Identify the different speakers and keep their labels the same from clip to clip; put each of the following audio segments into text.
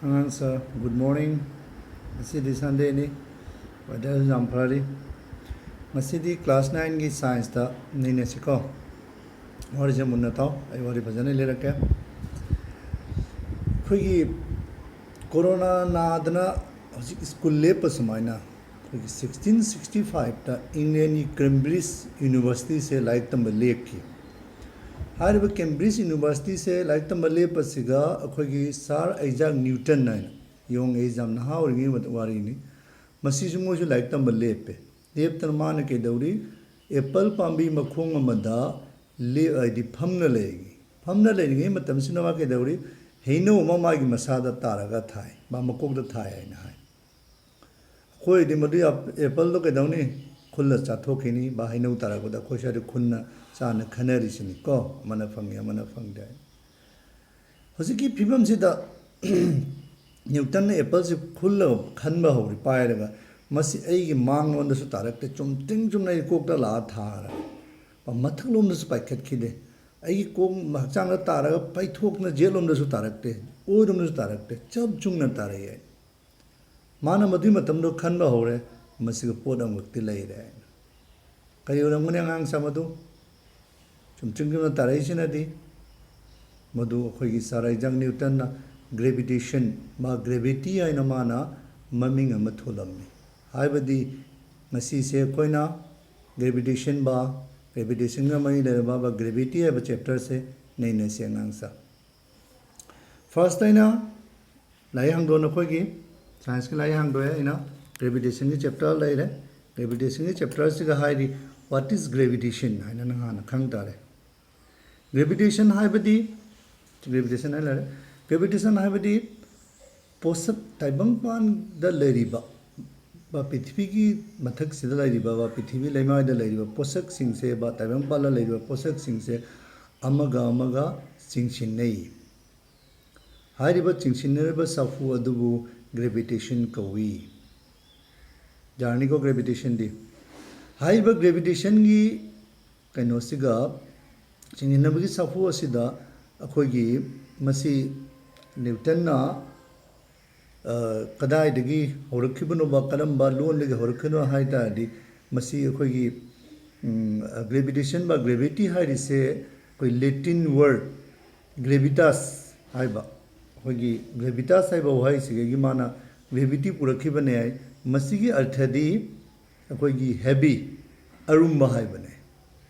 Speaker 1: Sir, good morning. Masidi Sunday ni. Weather is amphari. Masidi class 9 की science था नहीं ने सीखो और जब मुन्ना था आई वाली भजने ले रखे कोई कोरोना नादना स्कूल ले पसमाइना कोई 1665 ता इंग्लैंड की कैम्ब्रिज यूनिवर्सिटी से लाइक तंब लेक की हारे वो कैम्ब्रिज यूनिवर्सिटी से लाइक तंब ले पसिगा कोई सार आइजैक न्यूटन ना योंग एग्जाम ना और ये मत वारी नहीं मसी जो मुझे लाइक तंब ले पे लेप तनमान के दौरी एप्पल पाम्बी मखोंग मदा ले आदि फमना लेगी मतम सिनेमा के दौरी हेनो ममा की मसादा तारगा थाई बा मकोक थाई है ना कोई दि मदु एप्पल तो के दौनी खुल्ला चाथोखिनी बा हेनो तारगा कोई शायद खुन्ना चान खनरिसिनी को मन फंग दे हजिकी फिबम सिदा न्यूटन ने एप्पल से खुल्ला खनबा हो पायरगा मसी ऐगी मांग वंदसु तारकते चुमतिंग चुमना कोकता ला थारा मथलोमदसु पाइखतखिदे ऐगी कोक हक्चांग तारगा पाइथोकना जेलोमदसु तारकते ओइरोमदसु तारकते चब चुंगना तारय माना मदुइ मतमदो खनबा होरे मसिग पोट अमगति लैरे करि ओरमगने आंगांग सामदु चुमचिंगना तारैसिनादि मदु अखोइगी साराइजांग न्यूटन ना ग्रेविटेशन मा ग्रेविटी आइना माना ममिंग अमा थोलम्मी हाइबदी मसी से कोइना ग्रेविटेशन का मई लेबा बा ग्रेविटी है चैप्टर से नहीं ने से अंगांसा फर्स्ट आइना लाई हांगदो नखोइगी साइंस के लाई हांगदो है इना ग्रेविटेशन की चैप्टर लाई रे ग्रेविटेशन की चैप्टर से हाइरी व्हाट इज ग्रेविटेशन हाइना नंगाना खंग तारे ग्रेविटेशन हाइबदी ग्रेविटेशन है लारे ग्रेविटेशन हाइबदी पोसक ताइबंग पान द लेरिबा बा पृथ्वी की मथक से लेरिबा बा पृथ्वी लेमाय द लेरिबा पोसक सिंह से बा ताइबंग पाला लेरिबा पोसक सिंह से अमगा चिंगसिनै हाइरिबा चिंगसिनरेबा साफु अदुबु ग्रेविटेशन कवी जारनी को ग्रेविटेशन दी हाइरिबा ग्रेविटेशन की कैनोसिगा चिंगिनबगी साफु असिदा अखोगी मसी न्यूटन ना कदाइदगी होरखिबनोबा कलंबा लोनदगी होरखनो हाइतादि मसी अखोगी ग्रेविटेशन बा ग्रेविटी हाइरिसे कोई लैटिन वर्ड ग्रेविटास हाइबा अखोगी ग्रेविटास हाइबा हाइसिगे माना ग्रेविटी पुरखिबने हाइ मसीगी अर्थदि अखोगी हेवी अरुम्बा हाइबने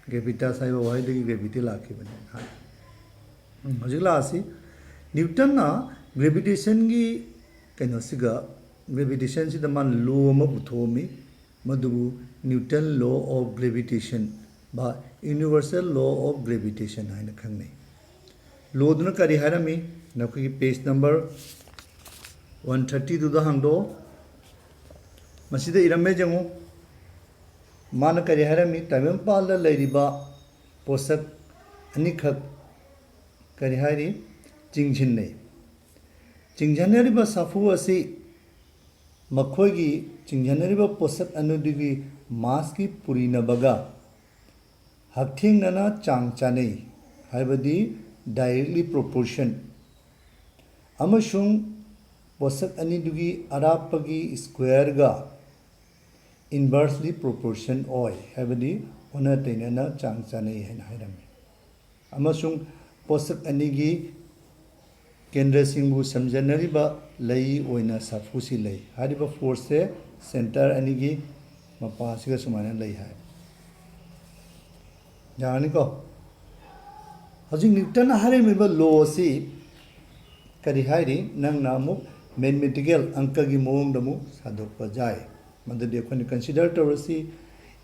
Speaker 1: ग्रेविटास हाइबा हाइदगी ग्रेविटी लाखिबने हाइ हजिलासी न्यूटन ना ग्रेविटेशन की कैनोसिगा ग्रेविटेशन से मान लो अमा पुथोमी मदुबु न्यूटन लॉ ऑफ ग्रेविटेशन बा यूनिवर्सल लॉ ऑफ ग्रेविटेशन है खंगने लॉ दुना करी हारमी नखोगी पेज नंबर 132 दुदा हांगदो मसिदा इरमे जंगो मान करी हारमी ताइबम पाल लैरिबा पोसक अनिखक करी हारी चिंगजिन्नै चिंगजनरिबा साफु असी मखोगी चिंगजनरिबा पोसक अनुदिगी मास की पुरीनबगा हथिंगना चांग चानै हाइबदी डायरेक्टली प्रोपोर्शन अमसुंग पोसक अनिदुगी अरापगी स्क्वायर गा इनवर्सली प्रोपोर्शन ओय हाइबदी ओना तैनना चांग चानै हैन हाइरमे अमसुंग पोसक अनिगी केंद्र सिंगु समझनरिबा लई ओइना साफुसी लई हारिबा फोर्स से सेंटर अनिगी मपासिगा सुमाना लई हाय जानि को हजिंग न्यूटन हारिमिबा लॉ सी करि हाइरि नंगना मु मैथमेटिकल अंक की मोंग दमु सादोक जाय मददि अखोनि कंसीडर तोरसी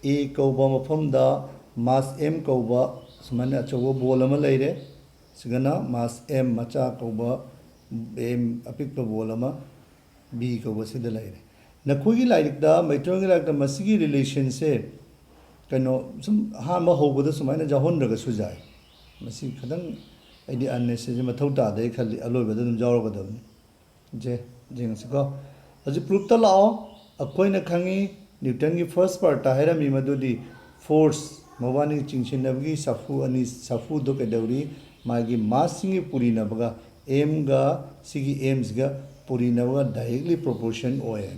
Speaker 1: ए कौबा मफमदा मास m कौबा सुमाना अचो बॉल अमा लैरे सिगना मास m मचा कौबा m अपिक बॉल अमा b कौबा सिदा लैरे नखोगी लाइरिकदा मैथ्रोगी लाइरिकदा मसिगी रिलेशन से कनो सुम हामा होबदा सुमाना जाहोनरगा सुजाय मसि खदंग आइदि अननेसेसरी मथौ तादे खलि अलोइबदा दम जावरगदबनि जे जेंगसको हजि प्रूफ त लाओ अखोइना खंगी न्यूटन की फर्स्ट पार्ट हाइरमी मदुदी फोर्स मवानी चिंगसिनबगी साफु अनि साफु दो के दौरी मागी मासिंग पुरी नबगा एम गा सिगी एम्स गा पूरी नवा डायरेक्टली प्रोपोर्शन होए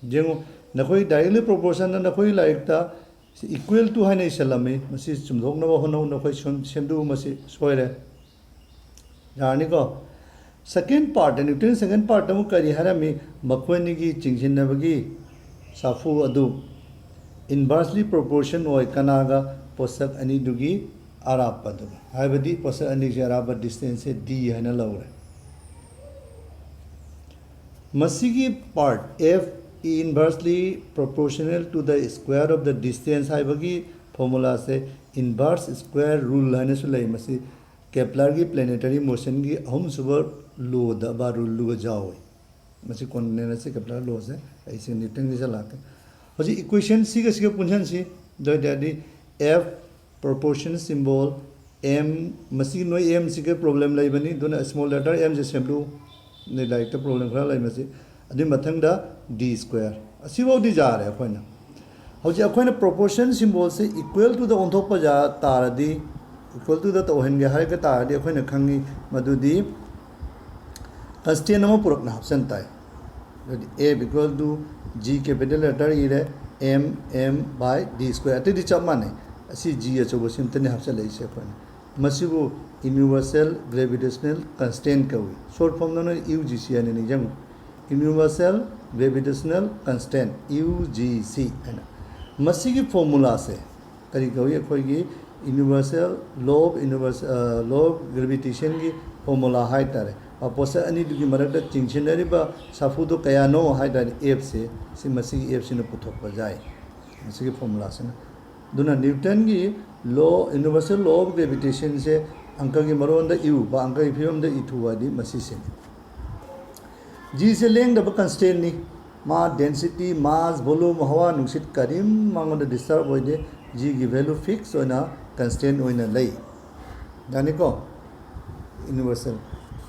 Speaker 1: जेंगो नखोई डायरेक्टली प्रोपोर्शन नखोई लाइक इक्वल टू है नहीं सलामी मसी चुमदोगनवा होनो नखोई सेमदु मसी सोयरे यानी को second part Newton second part अमु करी हरामी मखोनी की चिंगसिनबगी साफु अदु इनवर्सली प्रोपोर्शन होय कनागा पोसक अनि दुगी आरापद हाइबदी पोसक अनि जे आराप डिस्टेंस से डी हैना लौरे मसीगी part F inversely proportional to the square of the distance हाइबगी फॉर्मूला से इनवर्स स्क्वायर रूल हैने सुलै मसी केपलर की प्लेनेटरी मोशन की अहम सुबर लो द बा रूल लुग जाओ मसी कोन से केपलर लॉ से ऐसे न्यूटन की चला के हजी इक्वेशन सी के पुंजन सी the F proportion symbol M Masih no M C के प्रॉब्लम लेबनी दोना स्मॉल लेटर एम जे सेमलू ने लाइक द प्रॉब्लम खरा लै मसी अदि मथंग दा डी स्क्वायर असिबो दी जा रे अखोइना हजी अखोइना प्रोपोर्शन सिंबल से इक्वल टू द ओंथोप जा तारदी इक्वल टू द तोहन गे हाय के तारदी अखोइना खंगी मदुदी कंस्टेंट नमो पुरक ना ऑप्शन ताई A equal to G capital letter E रे एम बाय डी स्क्वायर अति दी चप माने असी जी अचो सिमतने हाफ चले से अखोइना मसिबो यूनिवर्सल ग्रेविटेशनल कंस्टेंट कवी शॉर्ट फॉर्म नो यूजीसी ने निजंग यूनिवर्सल ग्रेविटेशनल कंस्टेंट यूजीसी है मसी की फॉर्मूला से करी कही अखोगी यूनिवर्सल लॉ ऑफ ग्रेविटेशन की फॉर्मूला है तारे और पोसर अनी दुगी मरकदा चिंगसिनरिबा साफुदो कयानो है तारे एफ से मसी एफ से पुथोप जाए मसी की फॉर्मूला से दुना न्यूटन की law universal law of gravitation से अंक की मरोंद यू बा अंक की फियम द इथुवादी मसी से जी से लेंगदब कंस्टेंट नी मा डेंसिटी मास वॉल्यूम हवा नुसित करीम मांगोद डिस्टर्ब होइदे जी की वैल्यू फिक्स होना कंस्टेंट होइना लई जानी को यूनिवर्सल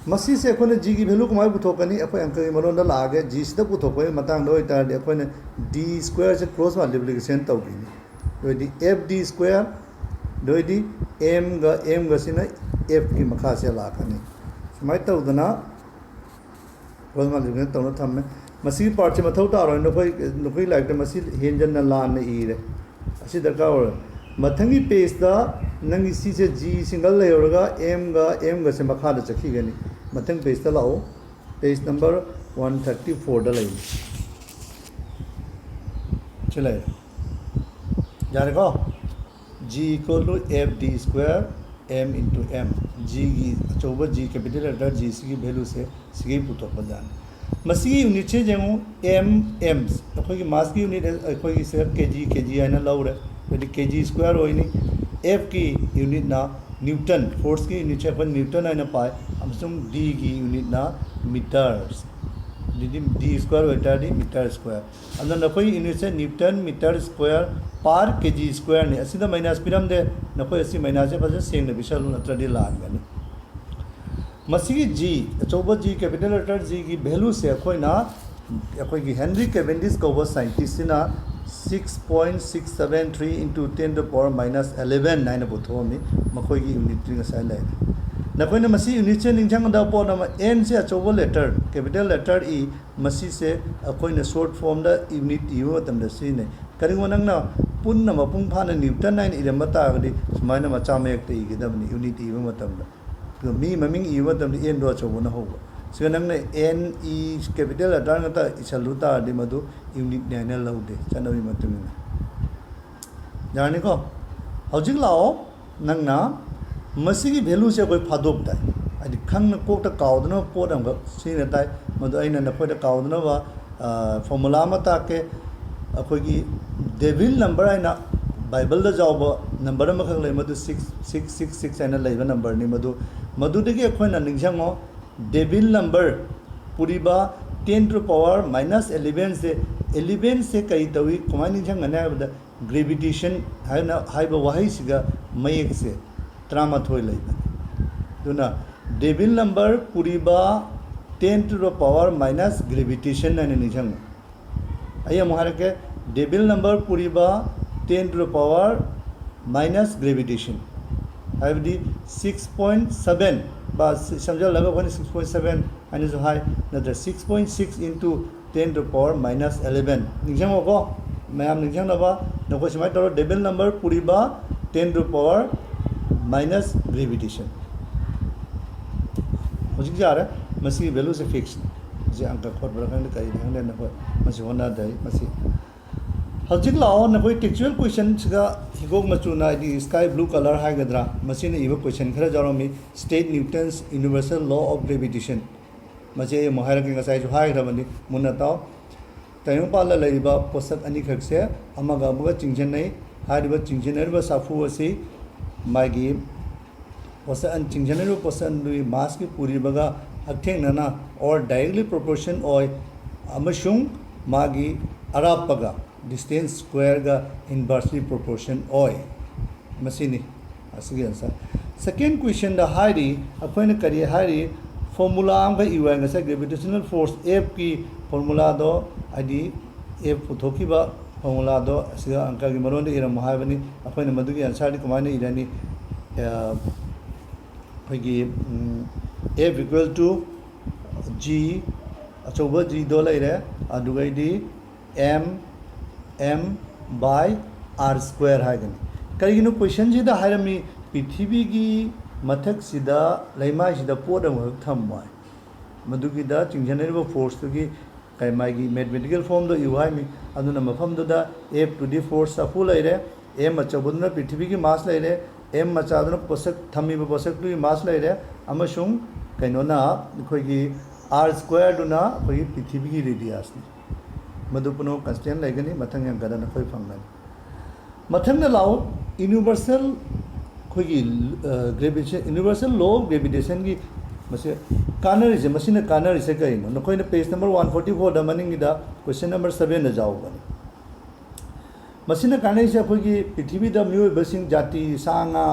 Speaker 1: मसी से अखोने जी की वैल्यू कमाय पुथोकनी अखोय अंक की मरोंद लागे जी से पुथोकय मतंग दो इतार अखोने डी स्क्वायर से क्रॉस मल्टीप्लिकेशन तौगिनी दोदी एफ डी स्क्वायर दोदी एम ग सिना एफ की मखा से लाकनी समाय तौदना क्रॉस मल्टीप्लिकेशन तौना थम्मे मसी पार्ट से मथौ तारो नखोई लाइक मसी हेंजन लान इरे असी दरकार और मथंगी पेज दा नंगी सी से जी सिंगल लेरगा एम ग से मखा द चखी गनी मथंग पेज दा लाओ पेज नंबर 134 दा लई चले जाने को G equal to F D square M into M G की अचौब जी कैपिटल लेटर जी सी की वैल्यू से सिगी पुथोप जान मसी यूनिट से जेंगो एम्स अखोई मास की यूनिट अखोई से केजी आना लौरे यदि केजी स्क्वायर होइनी एफ की यूनिट ना न्यूटन फोर्स की यूनिट से अपन न्यूटन आना पाए अमसुम डी की यूनिट ना मीटर्स डी स्क्वायर होता डी मीटर स्क्वायर अंदर नखोई यूनिट से न्यूटन मीटर स्क्वायर पर केजी स्क्वायर ने असिदा माइनस पिरम दे नखोई असी माइनस से फजे सेंग बिशल नत्रदी लानगनी मसी जी अचौब जी कैपिटल लेटर जी की वैल्यू से अखोइना अखोई की हेनरी कैवेंडिश कौब साइंटिस्ट ना 6.673 into 10 to the power minus 11 9 बुथोमी मखोई की यूनिट ट्री नसाई ले नखोइना मसी यूनिट से निंजंग दा पो ना एन से अचौब लेटर कैपिटल लेटर ई मसी से अखोइना शॉर्ट फॉर्म दा यूनिट ई मतम द सी ने करिंगो नंगना पुन्ना मपुंग फाना न्यूटन 9 इरम तागदी सुमाइना मचा मेक ते इगदबनी यूनिट ई मतम दा मी ममिंग ई मतम द एन दो अचौब न होबो सिगा नंगने N E capital letter ngata इचलुता दि मदु यूनिट ने लौदे चनबी मतुमिना जानी को हौजिक लाओ नंगना मसी की वैल्यू से कोई फादोक ताई आदि खंग कोक ता काउदना पोट अंग सिने ताई मदु आइना नखोय ता काउदना वा फॉर्मूला मता के अखोय की डेविल नंबर आइना बाइबल दा जाव नंबर म खंग ले मदु 6666 आइना लेबा नंबर नि मदु दगी अखोय ना निंगजंगो डेविल नंबर पुरीबा 10 to the power minus 11 से कई तवी कमाई निंगजंग ने अब ग्रेविटेशन है ना हाइबा वही सिगा मयक से त्रामाथोय लेबा दुना डेविल नंबर पुरीबा 10 to the power minus gravitation ने निंगजंग आया महार के डेविल नंबर पुरीबा 10 to the power minus gravitation हाइबदी 6.7 समझल 6.7 है नत्र 6.6 into 10 to the power minus 11 निजंगो मैम निजंगनबा नको समाय तौर डेबिल नंबर पुरीबा 10 to the power minus gravitation हजिक जा रहा मसी वैल्यू से फिक्स जे अंक खोट बरखंड कई खंडे नको मसी होना दई मसी हजिक लाओ नको टेक्चुअल क्वेश्चन सिगा हिगोग मचुना दी स्काई ब्लू कलर हागद्रा मसी ने इबो क्वेश्चन खरा जारोमी state Newton's universal law of gravitation मसे मोहायर के गसाई जो हागरबनी मुन्ना ताओ तयु पाला लइबा पोसक अनी खकसे अमगा अमगा चिंजननै हारिबा चिंजनरबा साफु असी मागी पोसन चिंजनरबा पोसन दुई मास की पूरी बगा अथेंगना और डायरेक्टली प्रोपोर्शन ओय अमशुंग मागी अरापगा डिस्टेंस स्क्वायर का इनवर्सली प्रोपोर्शन ओय मसीनी असगी आंसर सेकेंड क्वेश्चन द हारी अखोइन करी हारी फॉर्मूला आम इवा ग्रेविटेशनल फोर्स एफ की फॉर्मूला दो आदि एफ पुथोकीबा फॉर्मूला दो असिगा अंक की मरोन इरम हाइबनी अखोइन मदुगी आंसर कमाइन इरानी फगी एफ इक्वल टू जी अचौबा जी दो लेरे अदुगैदी एम बाय आर स्क्वायर हाइगनी करिगिनो क्वेश्चन जिदा हाइरमी पृथ्वी की मथक सिदा लैमाई सिदा पोट अमहक थम्बाय मदुगिदा चिंजनरिबा फोर्स तुगी कैमागी मैथमेटिकल फॉर्म दो इवाइमी अदुना मफम दुदा एफ टू दी फोर्स साफु लैरे एम अचौबुना पृथ्वी की मास लैरे एम मचादुना पोसक थम्मीबा पोसक तुगी मास लैरे अमसुंग कैनोना अखोइगी आर स्क्वायर दुना अखोइगी पृथ्वी की रेडियस नि मधुपुनो कंस्टेंट लेगनी मथंग गदन अखोइ फंगन मथंग लाओ यूनिवर्सल खोगी gravitation universal law of gravitation की मसे कानरिसे मसिना कानरिसे कइनो नखोइना पेज नंबर 144 दा मनिंगिदा क्वेश्चन नंबर 7 दा जाओगनी मसिना कानरिसे अखोगी पृथ्वी दा मियो बसिंग जाति सांगा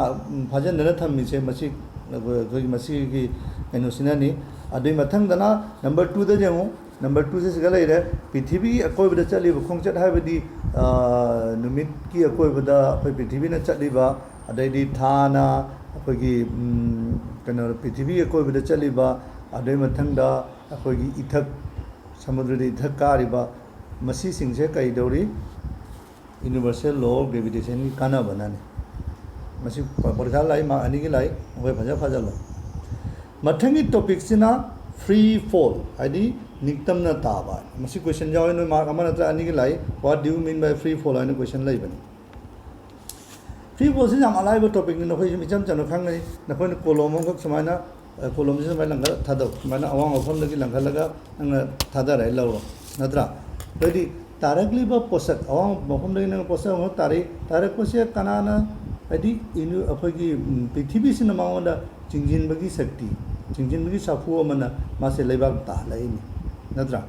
Speaker 1: फजन न थमिसे मसि खोगी मसि की कइनो सिनानी अदुई मथंग दना नंबर 2 दा जेमो नंबर 2 से सिगा लेरे पृथ्वी की अकोइबदा चलीबा खोंगचट हाइबदी नुमित की अकोइबदा अखोइ पृथ्वी न चलीबा अदैदी थाना अखोगी कनो पृथ्वी अकोइबदा चलीबा अदै मथंगदा अखोगी इथक समुद्र इथक कारिबा मसी सिंगसे कई दौरी यूनिवर्सल लॉ ऑफ ग्रेविटेशन की काना बनाने मसी परीक्षा लाई मा अनि की लाई ओय फजा फजा लो मथंगी टॉपिक सिना फ्री फॉल आदि निक्तम न ताबा मसी क्वेश्चन जाव नो मार्क अमा नत्र अनि की लाई what do you mean by free fall आने क्वेश्चन लाई बनी फ्री फॉल से हम अलाइव टॉपिक ने नखोइ मिचम चनो खंगनि नखोइ कोलम खक समाना कोलम से समाना लंगा थादो समाना अवांग अफम लगी लंगा लगा नंग थादा राय लौरो नत्रा तदि तारकलिबा पोसक अवांग मफम लगी नंग पोसक हो तारक पोसे कनाना आदि इनु अफगी पृथ्वी सिन मावंदा चिंजिनबगी शक्ति चिंजिनबगी साफु अमना मासे लेबाक ता लाइनि नत्रा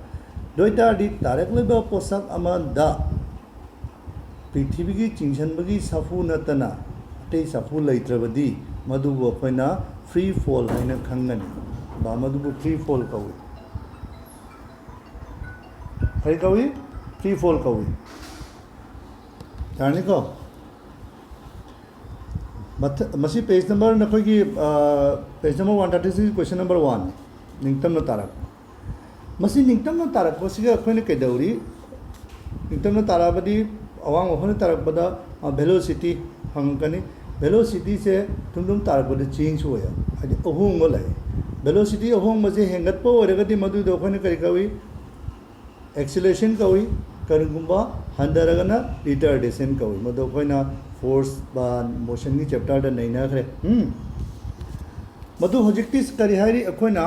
Speaker 1: दोइता दि तारकलिबा पोसक अमदा पृथ्वी की चिंजनबगी साफु नतना अतै साफु लैत्रबदी मधुबु अखोइना फ्री फॉल हाइना खंगनी बा मधुबु फ्री फॉल कवि कई कवि फ्री फॉल कवि जानी को मसी पेज नंबर नखोगी पेज नंबर 136 क्वेश्चन नंबर 1 निंगतम न तारक मसी निंगतम न तारक मसीगा अखोइना कैदौरी निंगतम न ताराबदी अवांग अखोइना तारकबदा वेलोसिटी हंगकनी वेलोसिटी से तुम तारकबदा चेंज होया हादि अहोंग लै वेलोसिटी अहोंग मसे हेंगतपो ओरगदि मदुदो अखोइना करि कवि एक्सेलरेशन कवि करिगुंबा हंदरगना रिटार्डेशन कवि मदो अखोइना फोर्स बा मोशन की चैप्टर दा नैनाखरे मदु हजिक्ति करि हारि अखोइना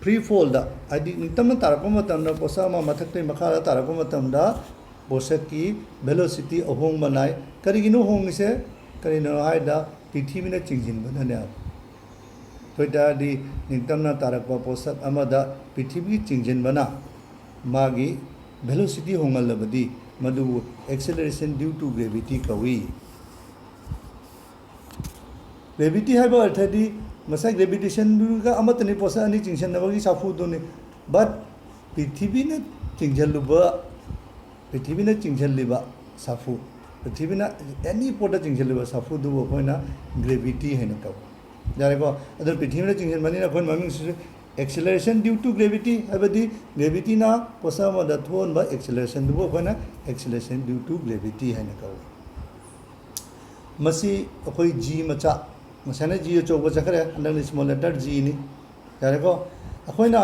Speaker 1: फ्री फॉल दा हादि नितम तारको मतमना पोसा मा मथक्ते मखादा तारको मतमदा पोसक की वेलोसिटी अहोंग बनाय करिगिनो होंगिसे करिनो हाइदा पृथ्वी न चिंजिन बनने तोइदादि नितमना तारको पोसक अमदा पृथ्वी चिंजिन बना मागी वेलोसिटी होंगलबदी मदु एक्सेलरेशन ड्यू टू ग्रेविटी कवी ग्रेविटी है अर्थदी मसा ग्रेविटेशन का अमतनी पोसा अनि चिंजनबगी साफुदुनी बट पृथ्वी न चिंजलिबा साफु पृथ्वी न एनी पोटा चिंजलिबा साफुदु अखोइना ग्रेविटी है न कव यारेको अदर पृथ्वी में चिंगन मनी ना कोई ममिंग से एक्सेलरेशन ड्यू टू ग्रेविटी अबदी ग्रेविटी ना पोसा मदा थोन बा एक्सेलरेशन दुबो कोना एक्सेलरेशन ड्यू टू ग्रेविटी है ना कहो मसी अखोई जी मचा मसाने जी चौबो चखरे अंदर स्मॉल लेटर जी नि यारेको अखोइना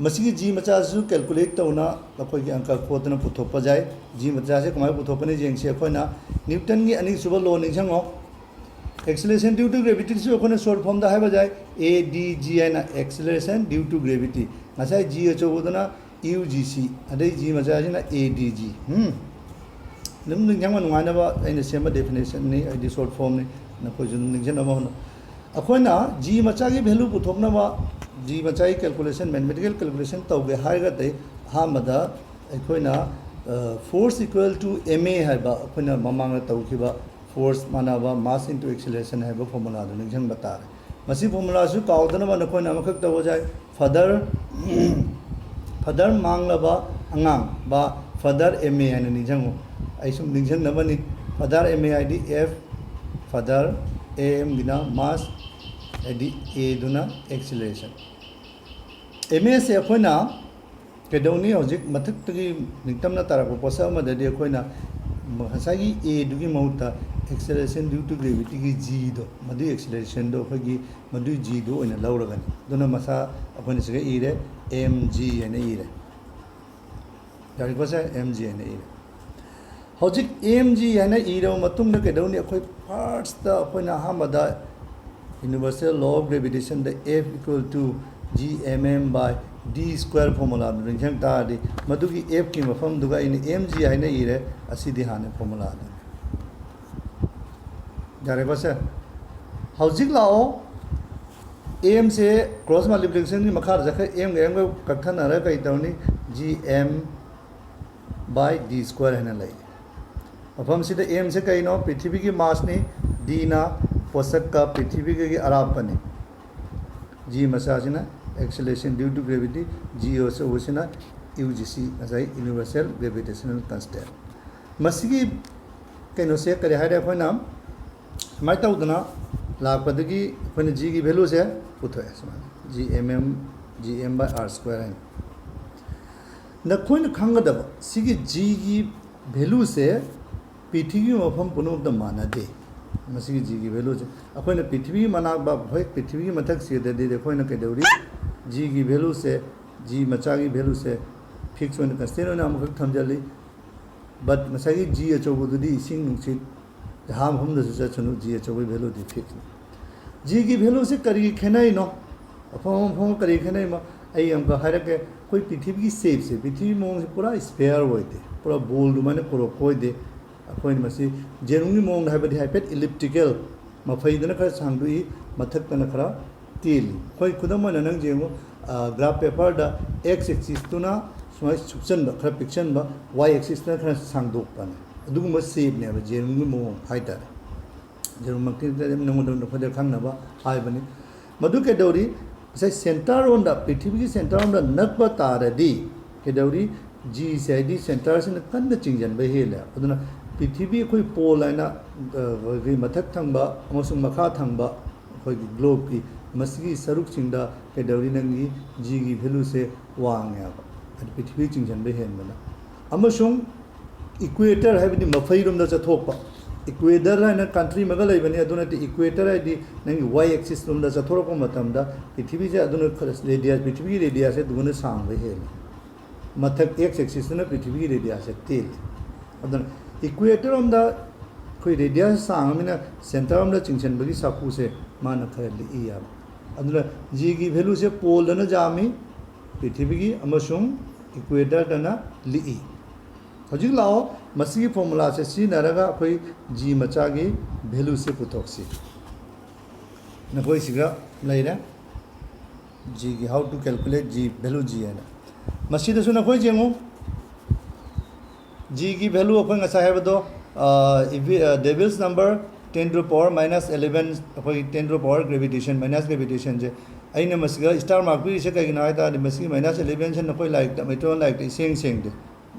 Speaker 1: मसी जी मचा सु कैलकुलेट तौना अखोई की अंक खोतना पुथोप जाय जी मचा से कमाय पुथोपने जेंगसे अखोइना न्यूटन की अनी सुबह लॉ निजंगो एक्सेलरेशन ड्यू टू ग्रेविटी से अखोने शॉर्ट फॉर्म दा है बजाय ए डी जी है ना एक्सेलरेशन ड्यू टू ग्रेविटी मसाय जी चौबोदना यू जी सी अदे जी मचा से ना ए डी जी नम निजंग नुवानबा अइन सेम डेफिनेशन नि आईडी शॉर्ट फॉर्म नि नखोय जुन निजन अमा होना अखोइना जी मचा की वैल्यू पुथोपनबा जी मचा की कैलकुलेशन मैथमेटिकल कैलकुलेशन तौगे हारगते हामदा अखोइना force equal to M A है अखोइना ममांग तौखिबा फोर्स मानाबा मास इनटू एक्सेलरेशन है फॉर्मूला दो निजन बता रहे मसी फॉर्मूला सु काउदनबा नखोइना अमखक तव जाय फादर फादर मांगलबा अंगांग बा फादर एम ए है निजंगो ऐसुम निजन नबनी फादर एम ए आई डी एफ फादर ए एम गिना मास आईडी ए दुना एक्सेलरेशन एम ए से अखोइना केदौनी हजिक मथक्तगी निकतमना तारको पोसा मददि अखोइना हसागी ए दुगी मौता एक्सेलरेशन ड्यू टू ग्रेविटी की जी दो मदु एक्सेलरेशन दो अखोगी मदु जी दो ओइना लौरगनी दुना मसा अखोइना सिगे इरे एम जी एने इरे यारिकोसा एम जी एने इरे हजिक एम जी एने इरो मतुंगना केदौनी अखोइ फर्स्ट दा अखोइना हामदा universal law of gravitation the F equal to G M M by D square formula निजंग तादी मदुगी F की मफम दुगा इन एम जी है ना इरे असीदी हाने फॉर्मूला दे जारे बस हौजिक लाओ एम से क्रॉस मल्टीप्लिकेशन की मखार जखे एम को कथन अरे कई तौनी G M by D square है ना लई मफम से एम से कई नो पृथ्वी की मास ने डी ना पोषक का पृथ्वी के अरापने जी मसाजना acceleration due to gravity G ओसना यूजीसी यूनिवर्सल ग्रेविटेशनल कांस्टेंट मसीगी कहीं से करें है अखोना सूमाय तौदना लापदगी अखोना जी की वैल्यू से पुथोए G M by R square है नखोइन खंगदब सिगी जी की वैल्यू से पृथ्वी मफम पुनोद मानदे मसीगी जी की वैल्यू से अखोना पृथ्वी मनाब भाई पृथ्वी की मथक से अखोना कदौरी जी की वैल्यू से जी मचा की वैल्यू से फिक्स होने कंस्टेंट होने अमुक थमजली बट मसागी जी अचौबदुदी इसिंग नुंसित जहां हमदसु चचनु जी अचौब वैल्यू दी फिक्स जी की वैल्यू से करी खेनाई नो अफम करी खेनाई मा आई हमका हारके कोई पृथ्वी की शेप से पृथ्वी मोंग से पूरा स्फेयर होइदे पूरा बोल माने पूरा कोइदे अखोइन मसी जेनुंगी मोंग हाइबदि हाइपेट इलिप्टिकल मफैदना खर सांगदुई मथक्तना खरा तेली कोई खुदम नंग जेंगो ग्राफ पेपर दा एक्स एक्सिस तुना सुमाय सुचन खरा पिक्चन बा वाई एक्सिस ना खरा सांगदोकपाने अदुगुम शेप ने जेनुंगी मोंग हाइटा जेनु मक्ति नंगो फदर खांगनबा हाइबनी मदु के दौरी से सेंटर ऑन द पृथ्वी की सेंटर ऑन द नकब तारदी के दौरी जी से दी सेंटर से कंद चिंजन बे हेले अदुना पृथ्वी कोई पोल है मथक थंबा मखा थंबा अखोई ग्लोब की मसगी सरुक चिंदा के दौरी नंगी जी की वैल्यू से वांगे पृथ्वी चिंजन हेनबना इक्वेटर है मफईरोम चथोप इक्वेटर है कंट्री मग लेबने इक्वेटर है नंगी वाई एक्सिस रोम चथोरप पृथ्वी से रेडियस पृथ्वी की रेडियस से दुगने सांग हेल मथक एक्स एक्सिस पृथ्वी की रेडियस से तेल इक्वेटर रोम कोई रेडियस सांगमिना सेंटर रोम चिंचनबगी साकू से माना खर ली जी की वैल्यू से पोल जामी पृथ्वी की इक्वेटर ली हजिक लाओ मसी फॉर्मूला से सिनरगा अखोई जी मचा की वैल्यू से पुथोक्सी नखोई सिगा लेरे जी की how to calculate G value G है मसीदसु नखोई जेंगो जी की वैल्यू अखोई ngasa हैबदो डेविल्स number 10 to the power minus 11 अखोई 10 to the power gravitation minus gravitation जे अइने मसिगा स्टार मार्क भी से कई ना ता मसिगी minus 11 से नखोई लाइक द मेट्रोन लाइक द सेंग सेंग दे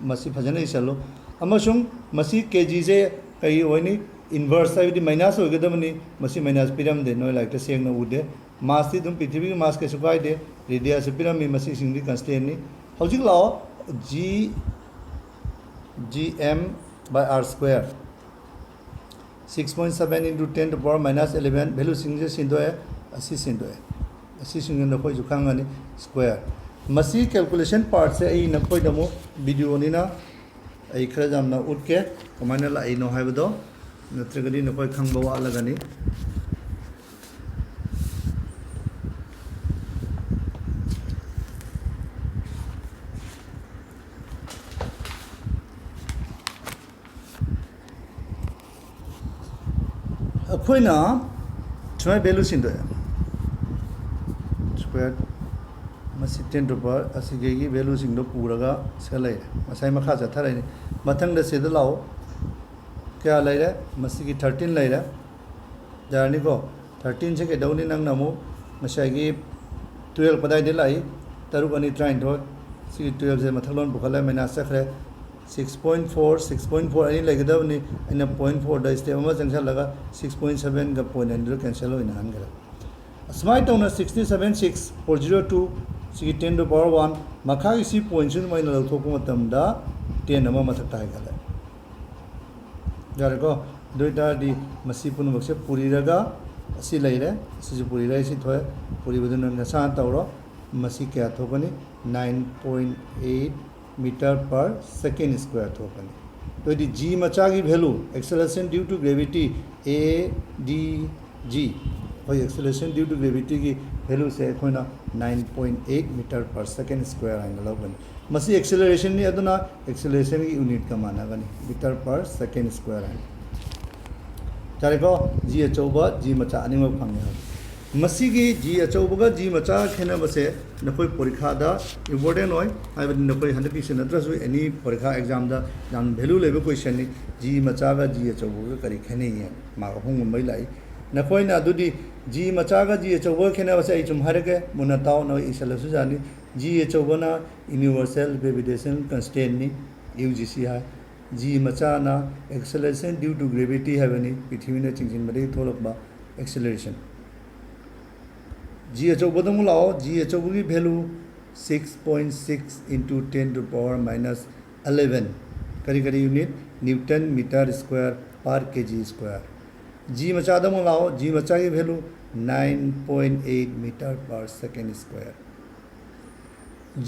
Speaker 1: मसी फजन इसलो अमसुंग मसी केजी से कई ओइनी इनवर्स है माइनस होगदबनी मसी माइनस पिरमदे नोय लाइक सेंगना उदे मास ती दुम पृथ्वी की मास के सुकाइदे रेडियस पिरमी मसी सिंगदी कंस्टेंट नि हौजिक लाओ g(m/r²) 6.7 into 10 to the power minus 11 value single sindo है अस्सी सिंदो है अस्सी सिंगल नकोई जुखांगनी स्क्वायर मसी कैलकुलेशन पार्ट से आई नकोई दमो वीडियो निना आई खरा जामना उठके कमाने ला आई नो हाइबदो नत्रगदी नकोई खंगबो वालगनी अखोइना छुमाय वैल्यू सिंदो है स्क्वायर मसी 10 to power असिगेगी वैल्यू सिंदो पूरगा सलै मसाई मखा जथराइनि मथंग द सेद लाओ क्या लैरे मसी की 13 लैरे जारनी को 13 से के दौनी नंग नमो मसाई 12 पदाई दे लाई तरुक अनि ट्राइन थो सी 12 से मथलोन बुखला मैना सखरे 6.4 6.4 अनि लगदबनी इन 0.4 द स्टेप म जंक्शन लगा 6.7 का पॉइंट अंडर कैंसिल होइना हनगरा अस्माइ तौना 676.402 सी 10 to power 1 मखा इसी पॉइंट सुन मैना लथोक मतमदा 10 अमा मथक ताय गले जारको दोइटा दि मसी पुनमक से पुरीरगा असि लैरे असि पुरीरा इसी थोय पुरी बदन नसा तौरो मसी क्या थोकनी 9.8 मीटर पर सेकेंड स्क्वायर थोकनी तो यदि जी मचा की value acceleration due to gravity a D g और एक्सेलरेशन ड्यू टू ग्रेविटी की वैल्यू से अखोना 9.8 मीटर पर सेकेंड स्क्वायर आइन लौगनी मसी एक्सेलरेशन नि अदुना एक्सेलरेशन की यूनिट का माना Ghani metre per second square आइन चारेको जी अचौबा जी मचा अनिमक फंगे मसी की जी अचौबगा जी मचा खेनबसे नकोई परीक्षा दा इम्पोर्टेंट होय हाइबदि नकोई हंदकी से नत्रसु एनी परीक्षा एग्जाम दा जान वैल्यू लेबे क्वेश्चन नि जी मचागा जी अचौबगा करी खेने ये मा होंग मै लाई नकोई ना दुदी जी मचागा जी अचौबगा खेनबसे आई चुम हरगे मुना ताव न इसलसु जानी जी अचौबना यूनिवर्सल ग्रेविटेशन कांस्टेंट नि यूजीसी है जी मचाना एक्सेलरेशन ड्यू टू ग्रेविटी हैबनी पृथ्वी ने चिंजिन मदे थोलकबा एक्सेलरेशन जी अचौबदम लाओ जी अचौब की value 6.6 into 10 to the power minus 11 करी करी यूनिट न्यूटन मीटर स्क्वायर पर केजी स्क्वायर जी मचादम लाओ जी मचा की value 9.8 metre per second square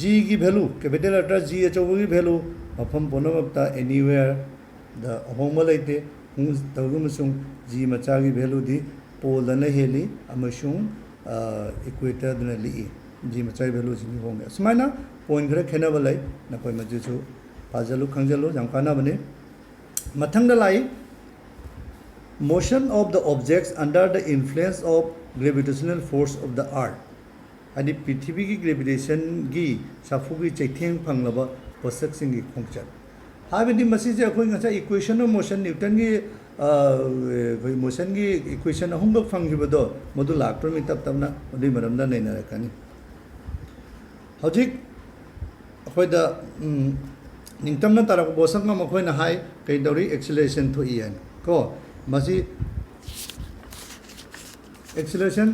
Speaker 1: जी की वैल्यू कैपिटल लेटर जी अचौब की वैल्यू मफम पुनमता एनीवेयर द अहोम लेते तगमसुं जी मचा की वैल्यू दी पोलना हेली अमसुं इक्वेटर दना ली जी मचाई वैल्यू जी होंगे असमाइना पॉइंट खरे खेनब लै नकोई मजुसु फाजलु खंजलु जामखाना बने मथंग लाई motion of the objects under the influence of gravitational force of the earth आदि पृथ्वी की ग्रेविटेशन की साफु की चैथेंग फंगलब पोषक सिंह की खोंगचत हाबेदि मसी जे अखोई ngasa equation of motion Newton की कोई मोशन की इक्वेशन अहुमबक फंगिबदो मदु लाक्टर मी तब तबना मदुई मरमदा नैना रखनी हौजिक अखोइदा निंगतमना तारक बोसक मा मखोइना हाई कई दौरी एक्सेलरेशन थोई है को मसी एक्सेलरेशन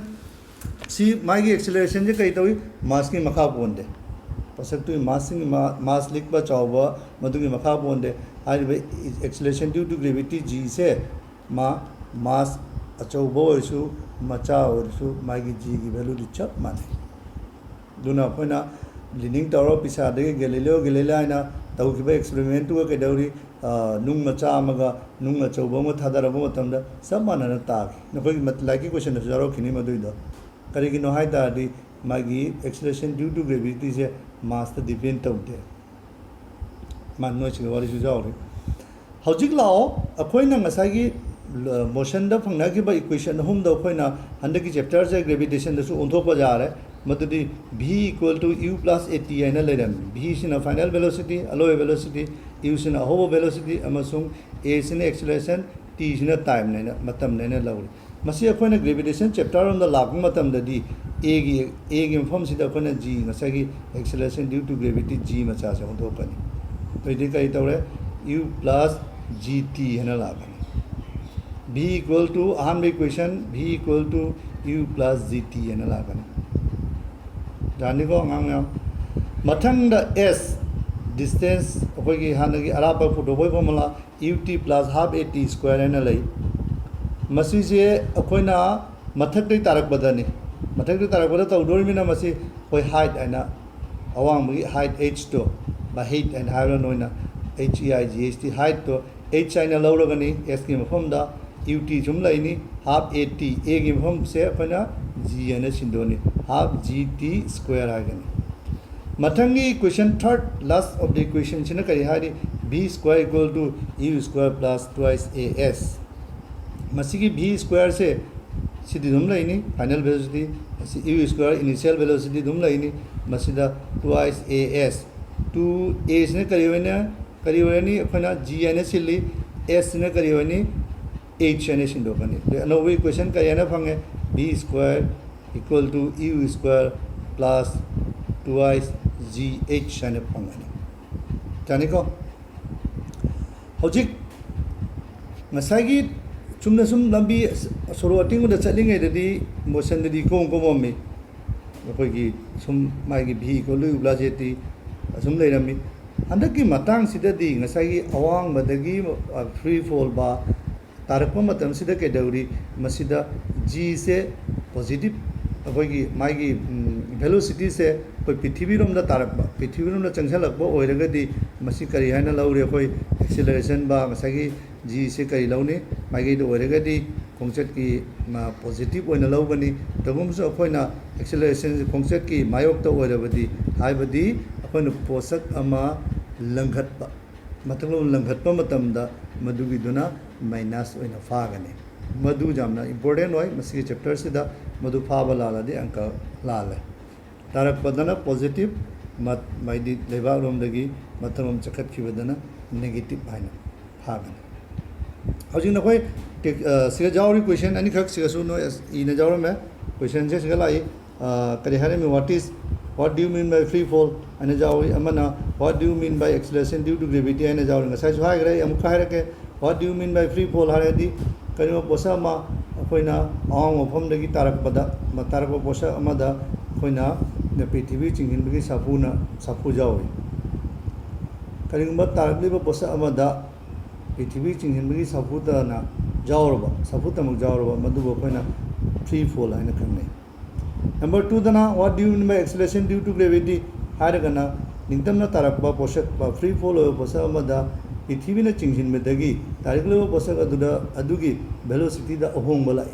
Speaker 1: सी मागी एक्सेलरेशन जे कई दौरी मास की मखा पोंदे पसक तो मास लिखबा चावबा मदुगी मखा पोंदे हाइबे acceleration due to gravity G से मास अचौब ओरसु मचा ओरसु मागी जी की वैल्यू दि चप माने दुना अखोइना लीनिंग टावर पिसा दे गैलीलियो आइना तौखिबा एक्सपेरिमेंट टू के दौरी नुंग मचा अमगा नुंग अचौब म थादरब मतमदा सब मानना तागी नखोई मतलाकी क्वेश्चन जरो खिनी मदुइदो करिगिनो हाइतादी मागी एक्सेलरेशन ड्यू टू ग्रेविटी से मास त डिपेंड तौदे मानो छिग वाली सुजावरी हौजिक लाओ अखोइना ngसागी मोशन द फंगनागिबा इक्वेशन हम द अखोइना हंदकी चैप्टर से ग्रेविटेशन दसु ओंथोपा जारे मदुदी v equal to u plus at आइना लेरम v सिना फाइनल वेलोसिटी अलोय वेलोसिटी u सिना होबो वेलोसिटी अमसुंग a सिना एक्सेलरेशन t सिना टाइम नैना मतम नैना लौरी मसी अखोइना ग्रेविटेशन चैप्टर ऑन द लाग मतम ददी a की मफम सिदा अखोइना g ngसागी acceleration due to gravity g मचा से ओंथोपनी तो इदि कई तौरे u plus gt है ना लागनी v equal to अहम equation v equal to u plus gt है ना लागने जाने को अंगांग मथंग द s distance अखोई की हान की Arap फुटोबोई formula ut plus half at square है ना लई मसी से अखोई ना मथक ते तारक बदने मथक ते तारक बदने तो उधर में ना मसी कोई height है ना अवांग में height h तो बा height and height नो ना h e i g h t height तो h है ना लौरो गनी s की मफहम दा ut जुम लई नी half at a की मफहम से अपना g है ना सिंधोनी half gt square आ गनी मथंगी question third last of the equation से ना करी हारी b square equal to u square plus twice as मसी की v square से सिद्धि दुम लाइनी final velocity u square initial velocity दुम लाइनी मसी दा twice as 2a से करी हुए नी अपना g ने सिल्ली s ने करी हुए नी h ने सिंधो बनी तो नौ इक्वेशन का ये ना fungi b square equal to u square plus twice gh ने फंगनी जाने को हौजिक मसागी चुमना सुम लंबी सोरो अटिंग द चलिंगे ददी मोशन ददी कोम कोममी अखोई की सुम मागी भी को लु ब्लाजेती असुम लेरमी हंदक की मतांग सिददी ngसागी अवांग मदगी फ्री फॉल बा तारक मतम सिदा के दौरी मसिदा g से पॉजिटिव अखोई की मागी वेलोसिटी से कोई पृथ्वी रोम दा तारक बा पृथ्वी रोम दा चंगसलक बो ओइरगदी मसि करी हाइना लौरे अखोई एक्सेलरेशन बा ngसागी g से करी लौनी मागी दो ओइरगदी खोंगचत की पॉजिटिव ओइना लौगनी तगुमसु अखोइना एक्सेलरेशन खोंगचत की मायोक तो ओइरबदी हाइबदी अखोइना पोषक अमा लंघटपा मतलो लंघटपा मतमदा मदुगी दुना माइनस ओइना फागने मधु जामना इंपोर्टेंट होय मसी चैप्टर सिदा मधु फाबा लालादि अंक लाले तारक पदना पॉजिटिव मत माइदि लेबा रोमदगी मतरोम चखत खिबदना नेगेटिव हाइना फागने हजिंग नखोय सिगा जावरी क्वेश्चन अनि खक सिगा सुनो इन जावरो में क्वेश्चन से सिगा लाई करी हारे में what do you mean by free fall अनि जावरी अमना what do you mean by acceleration due to gravity अनि Jawari ngасai su hai gre amu khai rake what do you mean by free fall hare di करीम पोसा मा अखोइना आंग मफम दगी तारक पदा तारक पोसा अमदा अखोइना पृथ्वी चिंगिनबगी साफू जावे करीम तारक लिबा पोसा अमदा पृथ्वी चिंगिनबगी साफू तना जावरबा साफू तमक जावरबा मदुबो अखोइना फ्री फॉल हाइना खंगने नंबर 2 दना what do you mean by acceleration due to gravity हारगना निंगतमना तारक बा पोषक बा फ्री फॉल हो पोसा अमदा पृथ्वी ने चिंगिनबदगी तारिक लेबा पोषक अदुदा अदुगी वेलोसिटी दा अहोंग बलाई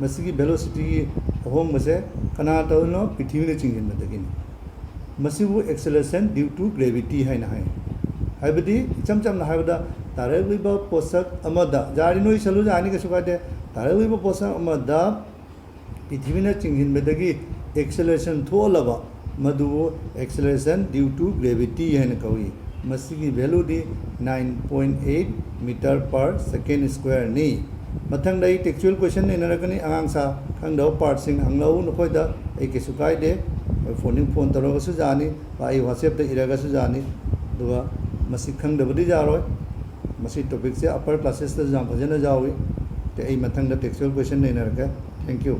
Speaker 1: मसिगी वेलोसिटी की अहोंग मसे कना तौनो पृथ्वी ने चिंगिनबदगी मसिबु एक्सेलरेशन ड्यू टू ग्रेविटी हाइना हाइ हाइबदी चमचम ना हाइबदा तारिक लेबा पोषक अमदा जारि नोइ सलु जानि के सुकादे तारिक लेबा पोषक अमदा पृथ्वी ने चिंगिनबदगी एक्सेलरेशन थोलबा मदु एक्सेलरेशन ड्यू टू ग्रेविटी हाइना कवी मसीगी वैल्यू दी 9.8 मीटर पर सेकेंड स्क्वायर नी मथंग दई टेक्चुअल क्वेश्चन ने नरकनी आंग सा खंगदो पार्ट सिंग हंगलौ नखोइदा ए के सुकाई दे फोन तरो सु जानी बाई व्हाट्सएप ते इरागा सु जानी दुगा मसी खंगदबदी जारोय मसी टॉपिक से अपर क्लासेस ते जाम भजन जावी ते ए मथंग द टेक्चुअल क्वेश्चन ने नरका थैंक यू